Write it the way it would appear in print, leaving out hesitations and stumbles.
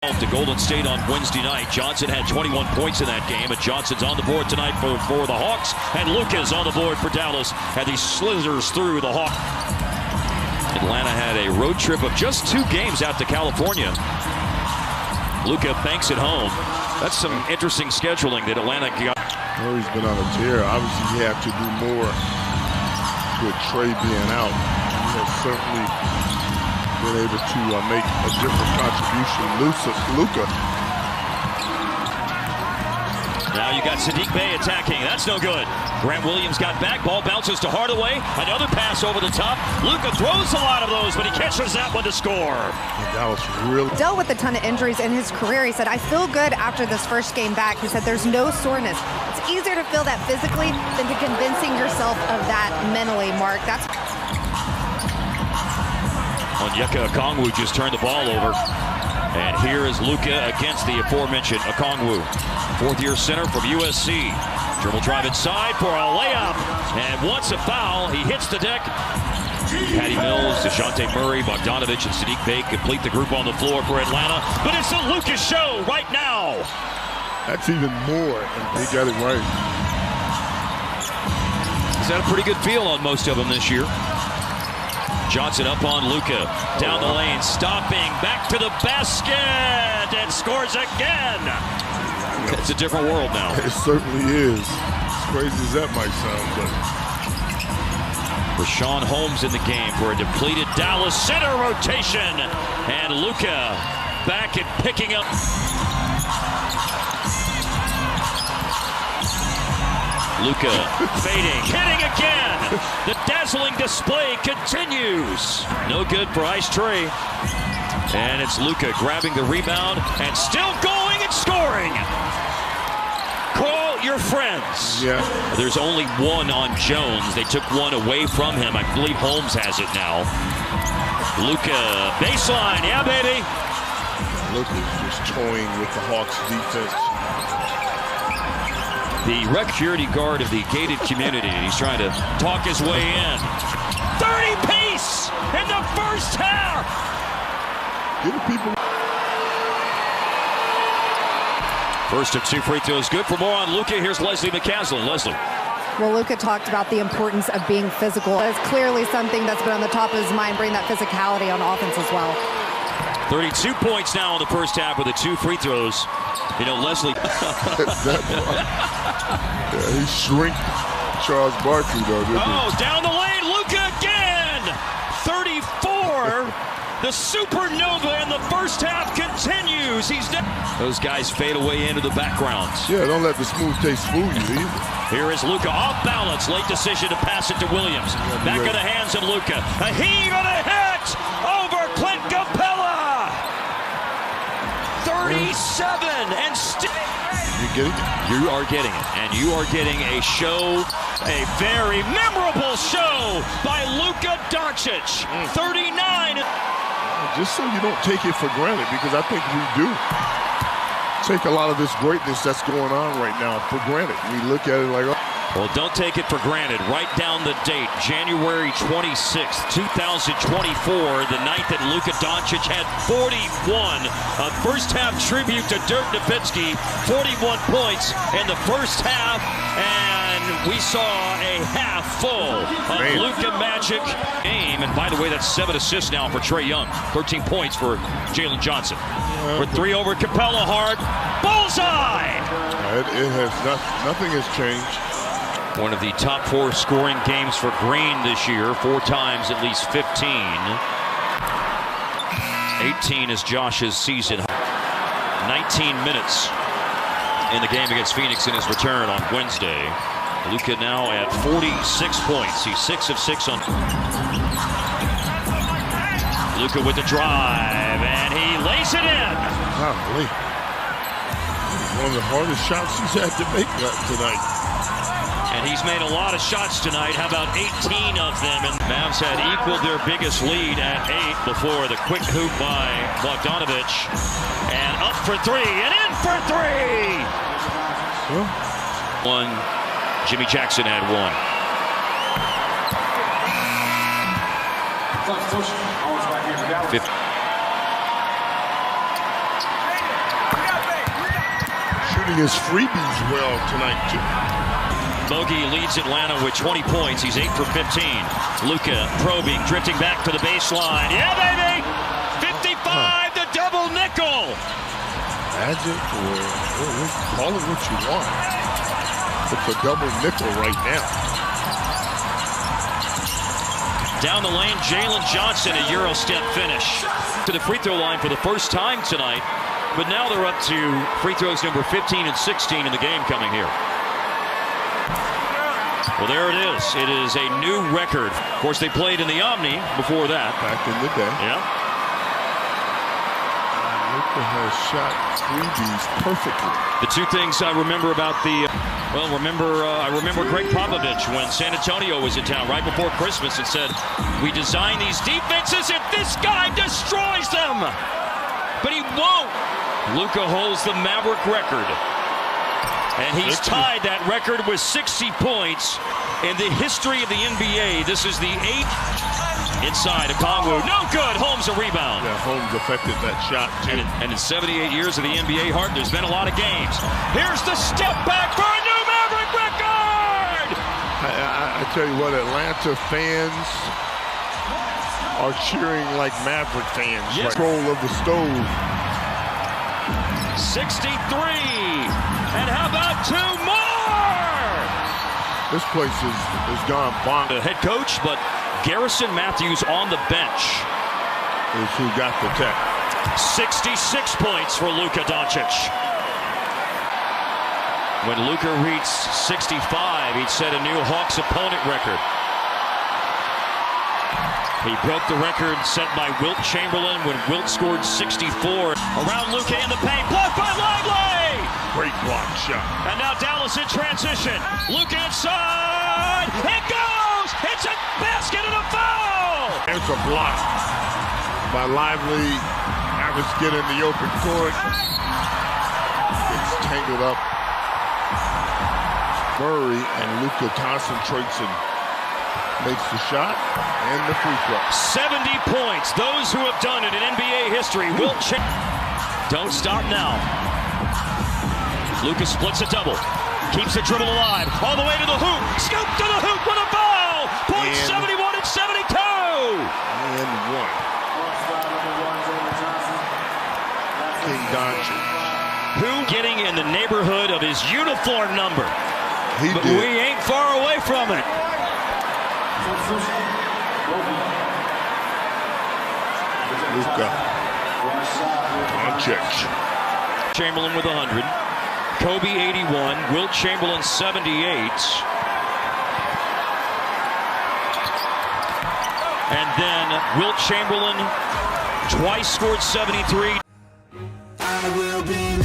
To Golden State on Wednesday night. Johnson had 21 points in that game, and Johnson's on the board tonight for the Hawks, and Luka's on the board for Dallas, and he slithers through the Hawks. Atlanta had a road trip of just 2 games out to California. Luka banks it home. That's some interesting scheduling that Atlanta got. Well, he's been on a tear. Obviously, he had to do more with Trey being out. He has certainly been able to make a different contribution. Luka. Now you got Saddiq Bey attacking. That's no good. Grant Williams got back. Ball bounces to Hardaway. Another pass over the top. Luka throws a lot of those, but he catches that one to score. That was really dealt with a ton of injuries in his career. He said, I feel good after this first game back. He said there's no soreness. It's easier to feel that physically than to convincing yourself of that mentally, Mark. That's Onyeka Okongwu just turned the ball over. And here is Luka against the aforementioned Okongwu. 4th-year center from USC. Dribble drive inside for a layup. And once a foul, he hits the deck. Patty Mills, DeJounte Murray, Bogdanovich, and Saddiq Bey complete the group on the floor for Atlanta. But it's the Luka show right now. That's even more, and he got it right. He's had a pretty good feel on most of them this year. Johnson up on Luka, down the lane, stopping, back to the basket, and scores again. It's a different world now. It certainly is. As crazy as that might sound, but Rashawn Holmes in the game for a depleted Dallas center rotation, and Luka back and picking up. Luka fading, hitting again. The dazzling display continues. No good for Ice Trey. And it's Luka grabbing the rebound and still going and scoring. Call your friends. Yeah. There's only one on Jones. They took one away from him. I believe Holmes has it now. Luka, baseline. Yeah, baby. Luka's just toying with the Hawks defense. The security guard of the gated community. He's trying to talk his way in. 30 piece in the first half. Give the people. First of 2 free throws. Good for more on Luka. Here's Leslie McCaslin. Leslie. well, Luka talked about the importance of being physical. It's clearly something that's been on the top of his mind, bring that physicality on offense as well. 32 points now in the first half with the 2 free throws. You know, Leslie. Yeah, he shrink Charles Barkley, though, didn't he? Down the lane, Luka again! 34. The supernova in the first half continues. Those guys fade away into the background. Yeah, don't let the smooth taste fool you either. Here is Luka off balance. Late decision to pass it to Williams. Back of the hands of Luka. A heave and a hit over Clint Capella. 37 and still. You getting it? You are getting it. And you are getting a show, a very memorable show by Luka Doncic. 39. Just so you don't take it for granted, because I think we do take a lot of this greatness that's going on right now for granted. We look at it like, oh. Well, don't take it for granted. Write down the date, January 26th, 2024, the night that Luka Doncic had 41. A first-half tribute to Dirk Nowitzki, 41 points in the first half, and we saw a half full of Luka Magic game. And by the way, that's 7 assists now for Trae Young, 13 points for Jalen Johnson. For 3 over Capella, hard bullseye. It has nothing has changed. One of the top 4 scoring games for Green this year, 4 times at least 15. 18 is Josh's season. 19 minutes in the game against Phoenix in his return on Wednesday. Luka now at 46 points. He's 6 of 6 on. Luka with the drive, and he lays it in. Golly. One of the hardest shots he's had to make tonight. And he's made a lot of shots tonight. How about 18 of them? And Mavs had equaled their biggest lead at 8 before the quick hoop by Bogdanovich. And up for 3 and in for 3. One. Jimmy Jackson had 1. shooting his freebies well tonight, too. Bogey leads Atlanta with 20 points. He's 8 for 15. Luka probing, drifting back to the baseline. Yeah, baby! 55, the double nickel! Magic, or call it what you want. It's a double nickel right now. Down the lane, Jalen Johnson, a Euro step finish. To the free throw line for the first time tonight, but now they're up to free throws number 15 and 16 in the game coming here. Well, there it is. It is a new record. Of course, they played in the Omni before that. Back in the day. Yeah. Luka has shot freebies perfectly. The two things I remember about the, I remember Greg Popovich when San Antonio was in town right before Christmas and said, we design these defenses if this guy destroys them. But he won't. Luka holds the Maverick record. And he's tied that record with 60 points in the history of the NBA. This is the 8th inside of Kongwu. No good. Holmes a rebound. Yeah, Holmes affected that shot, too. And in 78 years of the NBA, Hart, there's been a lot of games. Here's the step back for a new Maverick record! I tell you what, Atlanta fans are cheering like Maverick fans. Yes. Control of the stove. 63. And how about 2 more? This place is gone bonkers. The head coach, but Garrison Matthews on the bench is who got the tech. 66 points for Luka Doncic. When Luka reached 65, he'd set a new Hawks opponent record. He broke the record set by Wilt Chamberlain when Wilt scored 64. Around Luka in the paint, blocked by Lively! Great block shot. And now Dallas in transition. Luka inside. It goes! It's a basket and a foul! There's a block by Lively. Average get in the open court. Gets tangled up. Murray and Luka concentrates and makes the shot and the free throw. 70 points. Those who have done it in NBA history will check. Don't stop now. Luka splits a double. Keeps the dribble alive. All the way to the hoop. Scoop to the hoop with a foul. Points 71 and 72. And one. King Doncic. Who getting in the neighborhood of his uniform number? But we ain't far away from it. Luka Doncic. Chamberlain with 100. Kobe 81. Wilt Chamberlain 78. And then Wilt Chamberlain twice scored 73. I will be